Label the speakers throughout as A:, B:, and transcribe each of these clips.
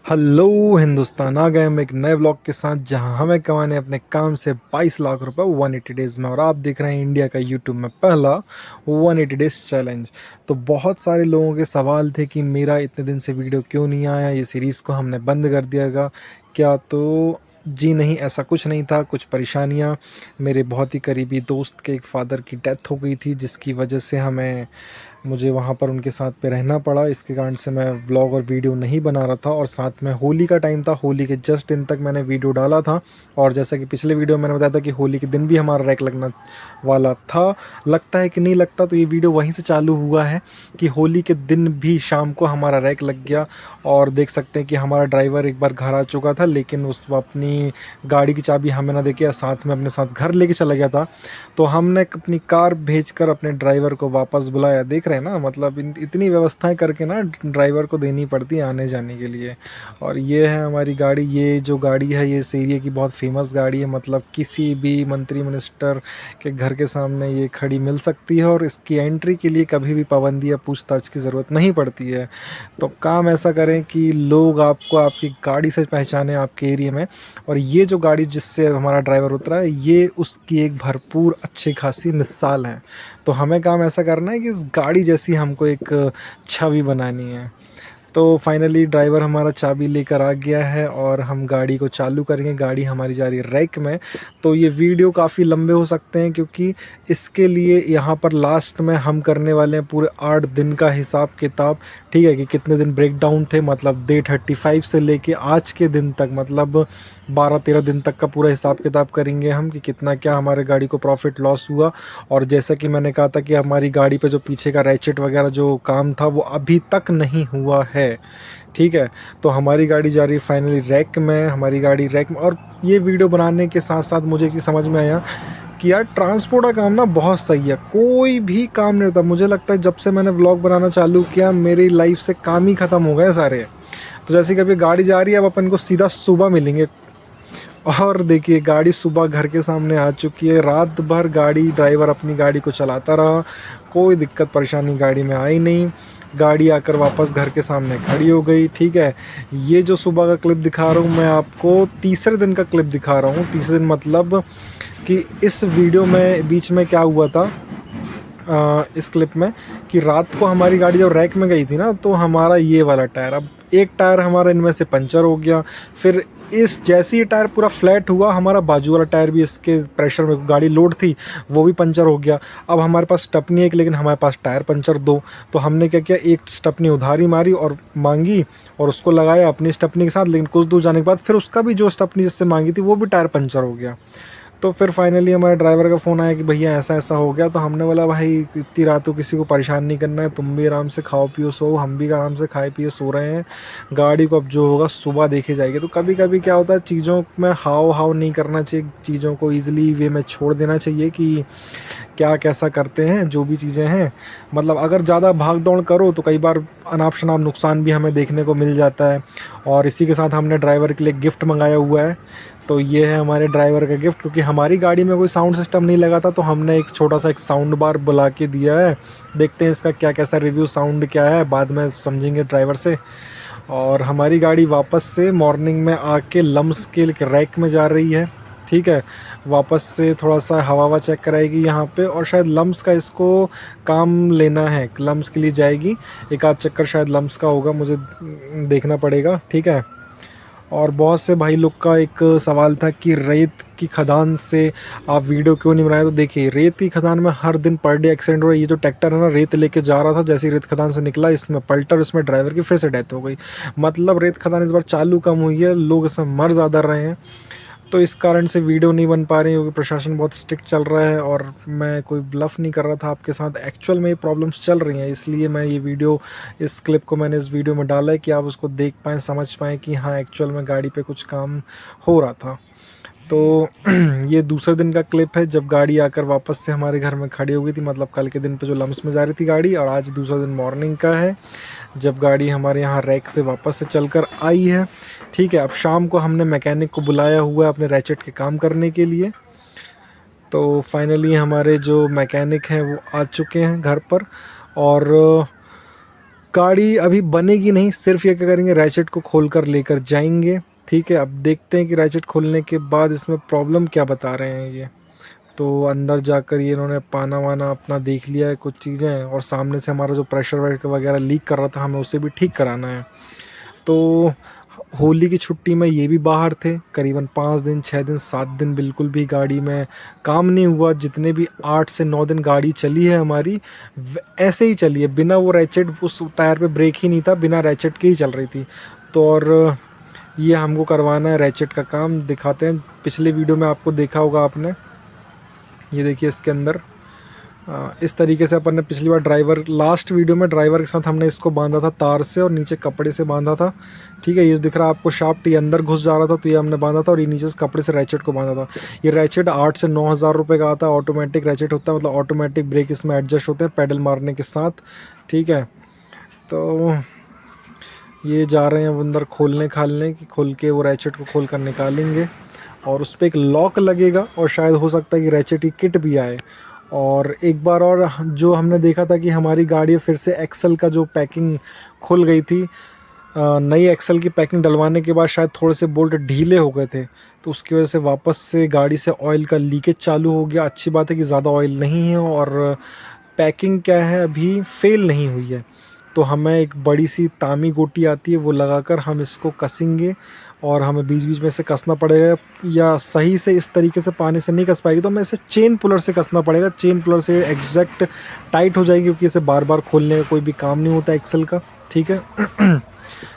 A: Hello Hindustan, आ गए हम एक नए व्लॉग के साथ जहां हमें कमाने अपने काम से 22 लाख रुपए 180 डेज में। और आप देख रहे हैं इंडिया का यूट्यूब में पहला 180 डेज चैलेंज। तो बहुत सारे लोगों के सवाल थे कि मेरा इतने दिन से वीडियो क्यों नहीं आया, ये सीरीज़ को हमने बंद कर दिया क्या। तो जी नहीं, ऐसा कुछ नहीं था। कुछ परेशानियां, मेरे बहुत ही करीबी दोस्त के एक फादर की डेथ हो गई थी जिसकी वजह से मुझे वहाँ पर उनके साथ पे रहना पड़ा। इसके कारण से मैं व्लॉग और वीडियो नहीं बना रहा था। और साथ में होली का टाइम था, होली के जस्ट दिन तक मैंने वीडियो डाला था। और जैसा कि पिछले वीडियो में मैंने बताया था कि होली के दिन भी हमारा रैक लगना वाला था। लगता है कि नहीं लगता, तो ये वीडियो वहीं से चालू हुआ है कि होली के दिन भी शाम को हमारा रैक लग गया। और देख सकते हैं कि हमारा ड्राइवर एक बार घर आ चुका था, लेकिन उस वो अपनी गाड़ी की चाबी हमें ना देके साथ में अपने साथ घर लेके चला गया था। तो हमने अपनी कार भेजकर अपने ड्राइवर को वापस बुलाया। देख रहे हैं ना, मतलब इतनी व्यवस्थाएं करके ना ड्राइवर को देनी पड़ती है आने जाने के लिए। और ये है हमारी गाड़ी। ये जो गाड़ी है ये इस एरिया की बहुत फेमस गाड़ी है, मतलब किसी भी मंत्री मिनिस्टर के घर के सामने ये खड़ी मिल सकती है। और इसकी एंट्री के लिए कभी भी पाबंदी या पूछताछ की ज़रूरत नहीं पड़ती है। तो काम ऐसा करें कि लोग आपको आपकी गाड़ी से पहचाने आपके एरिया में। और ये जो गाड़ी जिससे हमारा ड्राइवर उतरा है, ये उसकी एक भरपूर अच्छी खासी मिसाल है। तो हमें काम ऐसा करना है कि इस गाड़ी जैसी हमको एक छवि बनानी है। तो फाइनली ड्राइवर हमारा चाबी लेकर आ गया है और हम गाड़ी को चालू करेंगे। गाड़ी हमारी जा रही है रैक में। तो ये वीडियो काफ़ी लंबे हो सकते हैं क्योंकि इसके लिए यहाँ पर लास्ट में हम करने वाले हैं पूरे 8 दिन का हिसाब किताब। ठीक है, कि कितने दिन ब्रेक डाउन थे, मतलब डे 35 से लेके आज के दिन तक, मतलब 12-13 दिन तक का पूरा हिसाब किताब करेंगे हम कि कितना क्या हमारे गाड़ी को प्रॉफिट लॉस हुआ। और जैसा कि मैंने कहा था कि हमारी गाड़ी पे जो पीछे का रैचेट वगैरह जो काम था वो अभी तक नहीं हुआ है। ठीक है, तो हमारी गाड़ी जा रही है फाइनली रैक में। हमारी गाड़ी रैक में। और ये वीडियो बनाने के साथ साथ मुझे एक चीज़ समझ में आया कि यार ट्रांसपोर्ट का काम ना बहुत सही है। कोई भी काम नहीं होता। मुझे लगता है जब से मैंने व्लॉग बनाना चालू किया मेरी लाइफ से काम ही ख़त्म हो गए सारे। तो जैसे कि अभी गाड़ी जा रही है, अब अपन को सीधा सुबह मिलेंगे। और देखिए गाड़ी सुबह घर के सामने आ चुकी है। रात भर गाड़ी ड्राइवर अपनी गाड़ी को चलाता रहा, कोई दिक्कत परेशानी गाड़ी में आई नहीं। गाड़ी आकर वापस घर के सामने खड़ी हो गई। ठीक है, ये जो सुबह का क्लिप दिखा रहा हूँ मैं आपको, तीसरे दिन का क्लिप दिखा रहा हूँ। तीसरे दिन मतलब कि इस वीडियो में बीच में क्या हुआ था, इस क्लिप में, कि रात को हमारी गाड़ी जब रैक में गई थी ना, तो हमारा ये वाला टायर, अब एक टायर हमारा इनमें से पंचर हो गया। फिर इस जैसे ही टायर पूरा फ्लैट हुआ, हमारा बाजू वाला टायर भी इसके प्रेशर में, गाड़ी लोड थी, वो भी पंचर हो गया। अब हमारे पास स्टपनी एक, लेकिन हमारे पास टायर पंचर दो। तो हमने क्या किया, एक स्टपनी उधारी मारी और मांगी और उसको लगाया अपनी स्टपनी के साथ। लेकिन कुछ दूर जाने के बाद फिर उसका भी जो स्टपनी जिससे मांगी थी वो भी टायर पंचर हो गया। तो फिर फाइनली हमारे ड्राइवर का फ़ोन आया कि भैया ऐसा ऐसा हो गया। तो हमने बोला भाई इतनी रात को किसी को परेशान नहीं करना है, तुम भी आराम से खाओ पियो सो, हम भी आराम से खाए पिए सो रहे हैं। गाड़ी को अब जो होगा सुबह देखी जाएगी। तो कभी कभी क्या होता है, चीज़ों में हाव हाव नहीं करना चाहिए, चीज़ों को ईजिली वे में छोड़ देना चाहिए कि क्या कैसा करते हैं जो भी चीज़ें हैं। मतलब अगर ज़्यादा भाग दौड़ करो तो कई बार अनाप शनाप नुकसान भी हमें देखने को मिल जाता है। और इसी के साथ हमने ड्राइवर के लिए गिफ्ट मंगाया हुआ है। तो ये है हमारे ड्राइवर का गिफ्ट, क्योंकि हमारी गाड़ी में कोई साउंड सिस्टम नहीं लगा था, तो हमने एक छोटा सा एक साउंड बार बुला के दिया है। देखते हैं इसका क्या कैसा रिव्यू साउंड क्या है, बाद में समझेंगे ड्राइवर से। और हमारी गाड़ी वापस से मॉर्निंग में आके लम्स के रैक में जा रही है। ठीक है, वापस से थोड़ा सा हवा हवा चेक कराएगी यहाँ पे, और शायद लम्स का इसको काम लेना है, लम्स के लिए जाएगी। एक आध चक्कर शायद लम्स का होगा, मुझे देखना पड़ेगा। ठीक है। और बहुत से भाई लोग का एक सवाल था कि रेत की खदान से आप वीडियो क्यों नहीं बनाए। तो देखिए रेत की खदान में हर दिन पर डे एक्सीडेंट हो रहा है। ये जो ट्रैक्टर है ना, रेत लेके जा रहा था, जैसे ही रेत खदान से निकला इसमें पलटर, इसमें ड्राइवर की फिर से डेथ हो गई। मतलब रेत खदान इस बार चालू कम हुई है, लोग इसमें मर ज़्यादा रहे हैं। तो इस कारण से वीडियो नहीं बन पा रही क्योंकि प्रशासन बहुत स्ट्रिक्ट चल रहा है। और मैं कोई ब्लफ नहीं कर रहा था आपके साथ, एक्चुअल में ये प्रॉब्लम्स चल रही हैं। इसलिए मैं ये वीडियो, इस क्लिप को मैंने इस वीडियो में डाला है कि आप उसको देख पाएँ, समझ पाएँ कि हाँ एक्चुअल में गाड़ी पे कुछ काम हो रहा था। तो ये दूसरे दिन का क्लिप है जब गाड़ी आकर वापस से हमारे घर में खड़ी हो गई थी। मतलब कल के दिन पे जो लम्स में जा रही थी गाड़ी, और आज दूसरा दिन मॉर्निंग का है जब गाड़ी हमारे यहाँ रैक से वापस से चलकर आई है। ठीक है, अब शाम को हमने मैकेनिक को बुलाया हुआ है अपने रैचेट के काम करने के लिए। तो फाइनली हमारे जो मैकेनिक हैं वो आ चुके हैं घर पर। और गाड़ी अभी बनेगी नहीं, सिर्फ ये क्या करेंगे, रैचेट को खोल कर लेकर जाएंगे। ठीक है, अब देखते हैं कि रैचेट खोलने के बाद इसमें प्रॉब्लम क्या बता रहे हैं ये। तो अंदर जाकर ये इन्होंने पाना वाना अपना देख लिया है कुछ चीज़ें, और सामने से हमारा जो प्रेशर वगैरह लीक कर रहा था, हमें उसे भी ठीक कराना है। तो होली की छुट्टी में ये भी बाहर थे, करीबन 5 दिन 6 दिन 7 दिन बिल्कुल भी गाड़ी में काम नहीं हुआ। जितने भी 8 से 9 दिन गाड़ी चली है हमारी, ऐसे ही चली है, बिना वो रैचेट, उस टायर पे ब्रेक ही नहीं था, बिना रैचेट के ही चल रही थी। तो और ये हमको करवाना है रैचेट का काम, दिखाते हैं। पिछले वीडियो में आपको देखा होगा आपने, ये देखिए इसके अंदर इस तरीके से अपन ने पिछली बार लास्ट वीडियो में ड्राइवर के साथ हमने इसको बांधा था तार से, और नीचे कपड़े से बांधा था। ठीक है, ये दिख रहा है आपको शाफ्ट, ये अंदर घुस जा रहा था, तो ये हमने बांधा था, और ये नीचे से कपड़े से रैचेट को बांधा था। ये रैचेट 8 से 9 हज़ार रुपये का आता है। ऑटोमेटिक रैचेट होता है, मतलब ऑटोमेटिक ब्रेक इसमें एडजस्ट होते हैं पैडल मारने के साथ। ठीक है, तो ये जा रहे हैं अब अंदर खोलने खालने की, खोल के वो रैचेट को खोल कर निकालेंगे, और उस पर एक लॉक लगेगा, और शायद हो सकता है कि रैचेट की किट भी आए। और एक बार और जो हमने देखा था कि हमारी गाड़ी फिर से एक्सल का जो पैकिंग खुल गई थी, नई एक्सल की पैकिंग डलवाने के बाद शायद थोड़े से बोल्ट ढीले हो गए थे, तो उसकी वजह से वापस से गाड़ी से ऑयल का लीकेज चालू हो गया। अच्छी बात है कि ज़्यादा ऑयल नहीं है, और पैकिंग क्या है अभी फेल नहीं हुई है। तो हमें एक बड़ी सी तामी गोटी आती है, वो लगाकर हम इसको कसेंगे, और हमें बीच बीच में से कसना पड़ेगा, या सही से इस तरीके से पानी से नहीं कस पाएगी तो हमें इसे चेन पुलर से कसना पड़ेगा। चेन पुलर से एग्जैक्ट टाइट हो जाएगी, क्योंकि इसे बार बार खोलने का कोई भी काम नहीं होता एक्सल का। ठीक है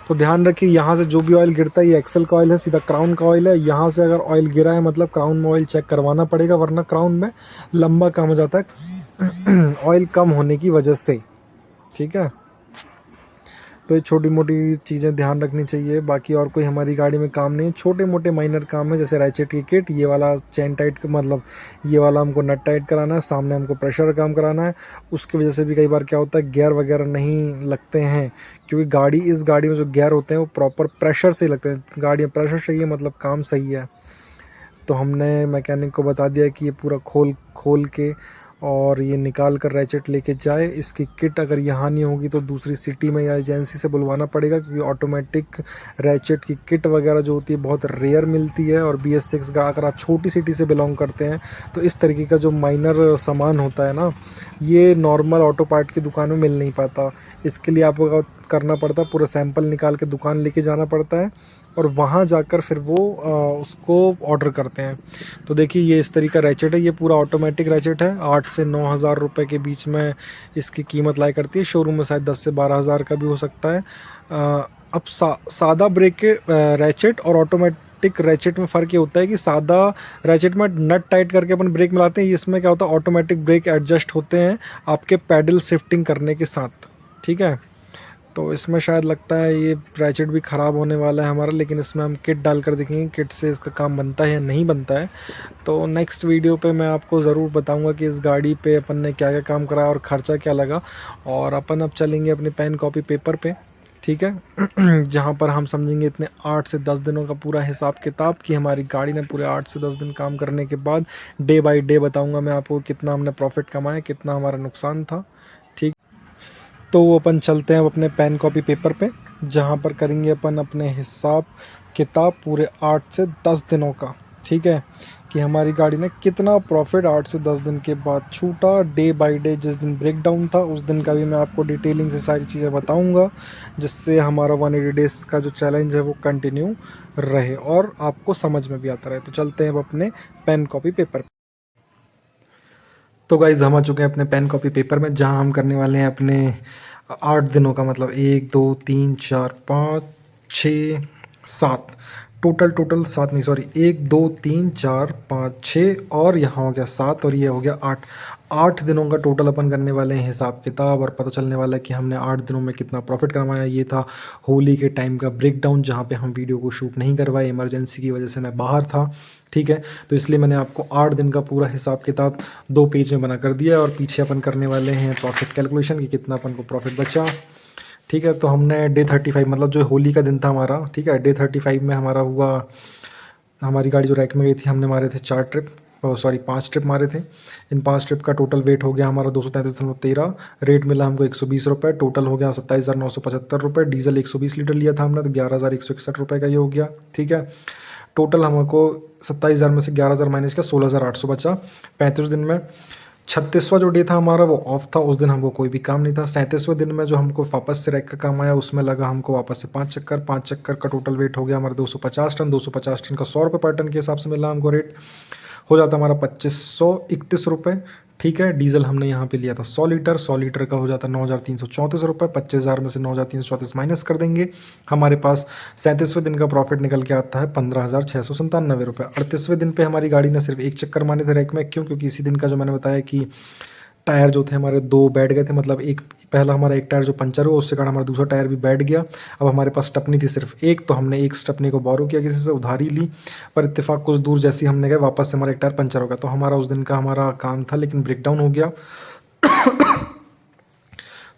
A: तो ध्यान रखिए, यहाँ से जो भी ऑयल गिरता है, ये एक्सल का ऑयल है, सीधा क्राउन का ऑयल है। यहाँ से अगर ऑयल गिरा है मतलब क्राउन में ऑयल चेक करवाना पड़ेगा, वरना क्राउन में लंबा काम हो जाता है ऑयल कम होने की वजह से। ठीक है, तो ये छोटी मोटी चीज़ें ध्यान रखनी चाहिए। बाकी और कोई हमारी गाड़ी में काम नहीं है, छोटे मोटे माइनर काम है, जैसे रैचेट की किट, ये वाला चेन टाइट, मतलब ये वाला हमको नट टाइट कराना है, सामने हमको प्रेशर काम कराना है। उसकी वजह से भी कई बार क्या होता है, गियर वगैरह नहीं लगते हैं, क्योंकि इस गाड़ी में जो गियर होते हैं वो प्रॉपर प्रेशर से लगते हैं। गाड़ी में प्रेशर चाहिए मतलब काम सही है। तो हमने मैकेनिक को बता दिया कि ये पूरा खोल खोल के और ये निकाल कर रैचेट लेके जाए। इसकी किट अगर यहाँ नहीं होगी तो दूसरी सिटी में या एजेंसी से बुलवाना पड़ेगा, क्योंकि ऑटोमेटिक रैचेट की किट वगैरह जो होती है बहुत रेयर मिलती है। और BS6 का अगर आप छोटी सिटी से बिलोंग करते हैं तो इस तरीके का जो माइनर सामान होता है ना, ये नॉर्मल ऑटो पार्ट की दुकान में मिल नहीं पाता। इसके लिए आपको करना पड़ता है, पूरा सैंपल निकाल के दुकान लेके जाना पड़ता है, और वहाँ जाकर फिर वो उसको ऑर्डर करते हैं। तो देखिए ये इस तरीका रैचेट है, ये पूरा ऑटोमेटिक रैचेट है। 8 से 9 हज़ार रुपये के बीच में इसकी कीमत लाई करती है। शोरूम में शायद 10 से 12 हज़ार का भी हो सकता है। अब सादा ब्रेक के रैचेट और ऑटोमेटिक रैचेट में फ़र्क ये होता है कि सादा रैचेट में नट टाइट करके अपन ब्रेक मिलाते हैं, इसमें क्या होता है ऑटोमेटिक ब्रेक एडजस्ट होते हैं आपके पैडल शिफ्टिंग करने के साथ। ठीक है, तो इसमें शायद लगता है ये रैचेट भी ख़राब होने वाला है हमारा, लेकिन इसमें हम किट डाल कर देखेंगे किट से इसका काम बनता है या नहीं बनता है। तो नेक्स्ट वीडियो पे मैं आपको ज़रूर बताऊंगा कि इस गाड़ी पे अपन ने क्या क्या काम करा और ख़र्चा क्या लगा। और अपन अब चलेंगे अपने पेन कॉपी पेपर पे। ठीक है जहाँ पर हम समझेंगे इतने 8 से 10 दिनों का पूरा हिसाब किताब, कि हमारी गाड़ी ने पूरे 8 से 10 दिन काम करने के बाद डे बाई डे बताऊँगा मैं आपको कितना हमने प्रॉफिट कमाया, कितना हमारा नुकसान था। ठीक, तो अपन चलते हैं अब अपने पेन कॉपी पेपर पे, जहाँ पर करेंगे अपन अपने हिसाब किताब पूरे 8 से 10 दिनों का। ठीक है, कि हमारी गाड़ी ने कितना प्रॉफिट 8 से 10 दिन के बाद छूटा। डे बाय डे जिस दिन ब्रेक डाउन था उस दिन का भी मैं आपको डिटेलिंग से सारी चीज़ें बताऊंगा, जिससे हमारा 180 डेज़ का जो चैलेंज है वो कंटिन्यू रहे और आपको समझ में भी आता रहे। तो चलते हैं अब अपने पेन कॉपी पेपर। तो गाइज हम आ चुके हैं अपने पेन कॉपी पेपर में, जहां हम करने वाले हैं अपने 8 दिनों का, मतलब 1 2 3 4 5 6 7, टोटल 7 नहीं सॉरी 1 2 3 4 5 6 और यहाँ हो गया 7 और ये हो गया 8। 8 दिनों का टोटल अपन करने वाले हैं हिसाब किताब, और पता चलने वाला है कि हमने 8 दिनों में कितना प्रॉफिट कमाया। ये था होली के टाइम का ब्रेक डाउन, जहाँ पे हम वीडियो को शूट नहीं करवाए, इमरजेंसी की वजह से मैं बाहर था। ठीक है, तो इसलिए मैंने आपको 8 दिन का पूरा हिसाब किताब 2 पेज में बना कर दिया, और पीछे अपन करने वाले हैं प्रॉफिट कैलकुलेशन कि कितना अपन को प्रॉफिट बचा। ठीक है, तो हमने डे 35 मतलब जो होली का दिन था हमारा, ठीक है, डे 35 में हमारा हुआ, हमारी गाड़ी जो रैक में गई थी, हमने मारे थे 4 ट्रिप सॉरी 5 ट्रिप मारे थे। इन 5 ट्रिप का टोटल वेट हो गया हमारा 233.13, रेट मिला हमको 120 रुपये, टोटल हो गया 27,975 रुपये। डीजल 120 लीटर लिया था हमने तो 11,161 रुपये का ये हो गया, ठीक है। टोटल हमको 27,000 में से 11,000 माइनस किया, 16,800 बचा। 35 दिन में 36वां जो डे था हमारा वो ऑफ था, उस दिन हमको कोई भी काम नहीं था। 37वें दिन में जो हमको वापस से रैक का काम आया उसमें लगा हमको वापस से 5 चक्कर का टोटल वेट हो गया हमारा 250 टन। 250 टन का 100 रुपये पर टन के हिसाब से मिला हमको रेट, हो जाता हमारा 2531 रुपये, ठीक है। डीजल हमने यहाँ पे लिया था 100 लीटर, 100 लीटर का हो जाता 9,334 रुपये। 25,000 में से 9,334 माइनस कर देंगे, हमारे पास 37वें दिन का प्रॉफिट निकल के आता है 15,697 रुपये। 38वें दिन पे हमारी गाड़ी ने सिर्फ 1 चक्कर मारे थे रैक में, क्यों? क्योंकि इसी दिन का जो मैंने बताया कि टायर जो थे हमारे 2 बैठ गए थे, मतलब एक पहला हमारा एक टायर जो पंचर हुआ उससे कारण हमारा दूसरा टायर भी बैठ गया। अब हमारे पास स्टपनी थी सिर्फ एक, तो हमने एक स्टपनी को बोरो किया, किसी से उधारी ली, पर इत्तेफाक कुछ दूर जैसी हमने गए वापस से हमारा एक टायर पंचर हो गया। तो हमारा उस दिन का हमारा काम था लेकिन ब्रेकडाउन हो गया।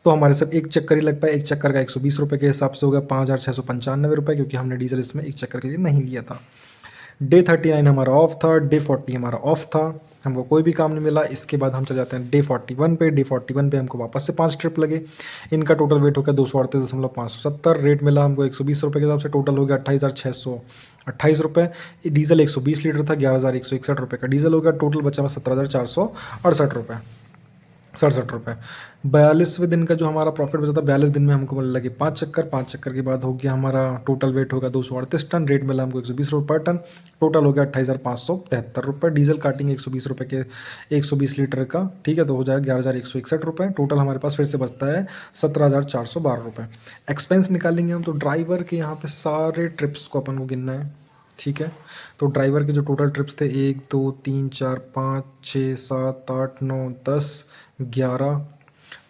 A: तो हमारे सिर्फ एक चक्कर ही लग पाया, एक चक्कर का 120 रुपये के हिसाब से हो गया 5,695 रुपये, क्योंकि हमने डीजल इसमें एक चक्कर के लिए नहीं लिया था। डे 39 हमारा ऑफ था, डे 40 हमारा ऑफ था, हमको कोई भी काम नहीं मिला। इसके बाद हम चले जाते हैं डे 41 पे। डे 41 पे हमको वापस से 5 ट्रिप लगे, इनका टोटल वेट हो गया 238.570, रेट मिला हमको 120 रुपये के हिसाब से, टोटल हो गया 28,628 रुपये। डीजल 120 लीटर था, 11,161 रुपये का डीजल हो गया, टोटल बचा में 17,468 रुपये, 67 रुपये। 42वें दिन का जो हमारा प्रॉफिट बचा था, 42 दिन में हमको लगे 5 चक्कर। 5 चक्कर के बाद हो गया हमारा टोटल वेट होगा 238 टन, रेट मिला हमको 120 रुपये पर टन, टोटल हो गया 28,573 रुपये। डीजल काटेंगे 120 रुपये के 120 लीटर का, ठीक है, तो हो जाएगा 11,161 रुपये। टोटल हमारे पास फिर से बचता है 17,412 रुपये। एक्सपेंस निकालेंगे हम, तो ड्राइवर के यहाँ पे सारे ट्रिप्स को अपन को गिनना है, ठीक है। तो ड्राइवर के जो टोटल ट्रिप्स थे 1 2 3 4 5 6 7 8 9 10 11,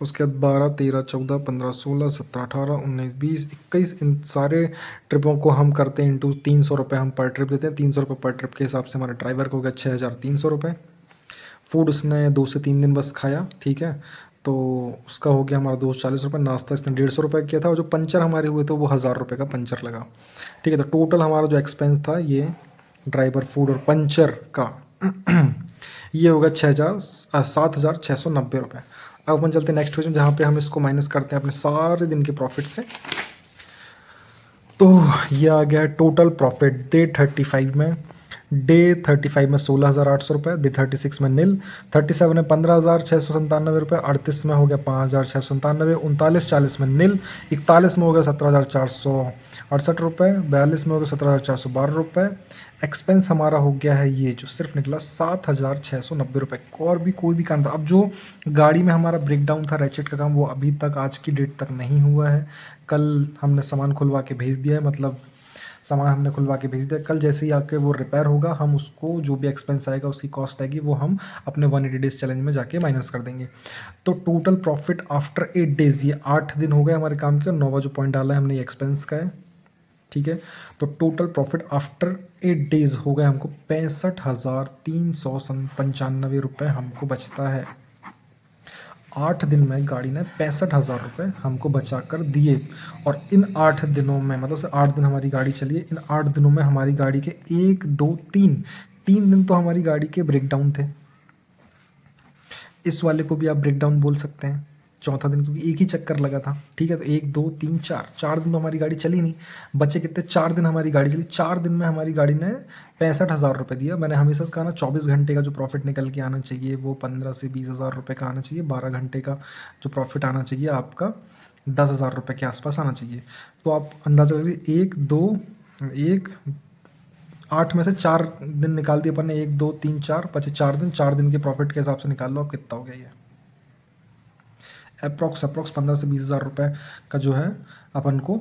A: उसके बाद 12 13 14 15 16 17 18 19 20 21, इन सारे ट्रिपों को हम करते हैं इंटू 300 रुपये हम पर ट्रिप देते हैं। 300 रुपये पर ट्रिप के हिसाब से हमारे ड्राइवर को हो गया 6,300 रुपये। फूड उसने 2 से 3 दिन बस खाया, ठीक है, तो उसका हो गया हमारा 240 रुपये। नाश्ता इसने 150 रुपये किया था, और जो पंचर हमारे हुए थे वो 1,000 रुपये का पंचर लगा, ठीक है। तो टोटल हमारा जो एक्सपेंस था ये ड्राइवर, फूड और पंचर का ये होगा 7,690 रुपये। अब अपन चलते हैं नेक्स्ट पेज में, जहाँ पे हम इसको माइनस करते हैं अपने सारे दिन के प्रॉफिट से। तो ये आ गया टोटल प्रॉफिट डे 35 में। डे 35 में 16,800 रुपये, डे 36 में नील, 37 में 15,697 रुपये, 38 में हो गया 5,697, 39-40 में नील, 41 में हो गया 17,468 रुपये, 42 में हो गया 17,412 रुपये। एक्सपेंस हमारा हो गया है ये जो सिर्फ निकला 7,690 रुपये। और भी कोई भी काम था, अब जो गाड़ी में हमारा ब्रेकडाउन था रैचेट का काम, वो अभी तक आज की डेट तक नहीं हुआ है। कल हमने सामान खुलवा के भेज दिया है, मतलब सामान हमने खुलवा के भेज दिया, कल जैसे ही आके वो रिपेयर होगा हम उसको जो भी एक्सपेंस आएगा उसकी कॉस्ट आएगी वो हम अपने 180 डेज चैलेंज में जाके माइनस कर देंगे। तो टोटल प्रॉफिट आफ्टर 8 डेज, ये 8 दिन हो गए हमारे काम के, और 9वां जो पॉइंट डाला है हमने ये एक्सपेंस का है, ठीक है। तो टोटल प्रॉफिट आफ्टर 8 डेज हो गए हमको 65,395 रुपये हमको बचता है। 8 दिन में गाड़ी ने 65,000 रुपये हमको बचा कर दिए, और इन 8 दिनों में, मतलब से 8 दिन हमारी गाड़ी चली है, इन 8 दिनों में हमारी गाड़ी के 1 2 3 दिन तो हमारी गाड़ी के ब्रेकडाउन थे। इस वाले को भी आप ब्रेकडाउन बोल सकते हैं, चौथा दिन, क्योंकि एक ही चक्कर लगा था, ठीक है। तो 1 2 3 4 दिन तो हमारी गाड़ी चली नहीं, बचे कितने? 4 दिन हमारी गाड़ी चली। 4 दिन में हमारी गाड़ी ने 65,000 रुपये दिया। मैंने हमेशा से कहा ना 24 घंटे का जो प्रॉफिट निकल के आना चाहिए वो 15 से 20,000 रुपये का आना चाहिए। 12 घंटे का जो प्रॉफिट आना चाहिए आपका 10,000 रुपये के आसपास आना चाहिए। तो आप अंदाजा करिए 1 2 1 8 में से 4 दिन निकाल दिए अपन ने, 1 2 3 4 बचे 4 दिन। 4 दिन के प्रॉफिट के हिसाब से निकाल लो आप कितना हो गया ये। अप्रॉक्स 15 से 20,000 रुपये का जो है अपन को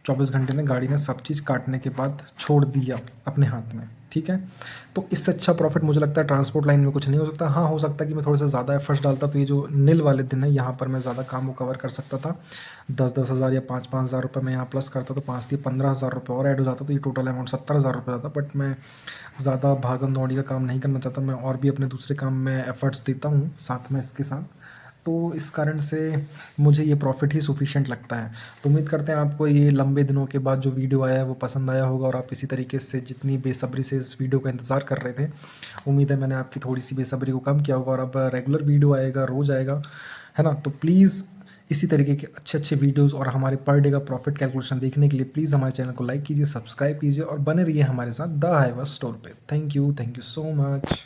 A: 24 घंटे में गाड़ी ने सब चीज़ काटने के बाद छोड़ दिया अपने हाथ में, ठीक है। तो इससे अच्छा प्रॉफिट मुझे लगता है ट्रांसपोर्ट लाइन में कुछ नहीं हो सकता। हाँ, हो सकता है कि मैं थोड़ा सा ज़्यादा एफर्ट्स डालता तो ये जो नील वाले दिन है यहाँ पर मैं ज़्यादा काम को कवर कर सकता था। 10-10 हज़ार या 5-5 हज़ार रुपये मैं यहाँ प्लस करता तो 5-15 हज़ार रुपये और ऐड हो जाता, तो ये टोटल अमाउंट 70,000 रुपये जाता। बट मैं ज़्यादा भागम दौड़ी का काम नहीं करना चाहता, मैं और भी अपने दूसरे काम में एफर्ट्स देता हूँ साथ में इसके साथ। तो इस कारण से मुझे ये प्रॉफिट ही सफिशिएंट लगता है। तो उम्मीद करते हैं आपको ये लंबे दिनों के बाद जो वीडियो आया है वो पसंद आया होगा और आप इसी तरीके से जितनी बेसब्री से इस वीडियो का इंतज़ार कर रहे थे, उम्मीद है मैंने आपकी थोड़ी सी बेसब्री को कम किया होगा और अब रेगुलर वीडियो आएगा, रोज़ आएगा, है ना? तो प्लीज़ इसी तरीके के अच्छे अच्छे वीडियोस और हमारे पर डे का प्रॉफिट कैलकुलेशन देखने के लिए प्लीज़ हमारे चैनल को लाइक कीजिए, सब्सक्राइब कीजिए और बने रहिए हमारे साथ द हाईवा स्टोर पे। Thank you so much.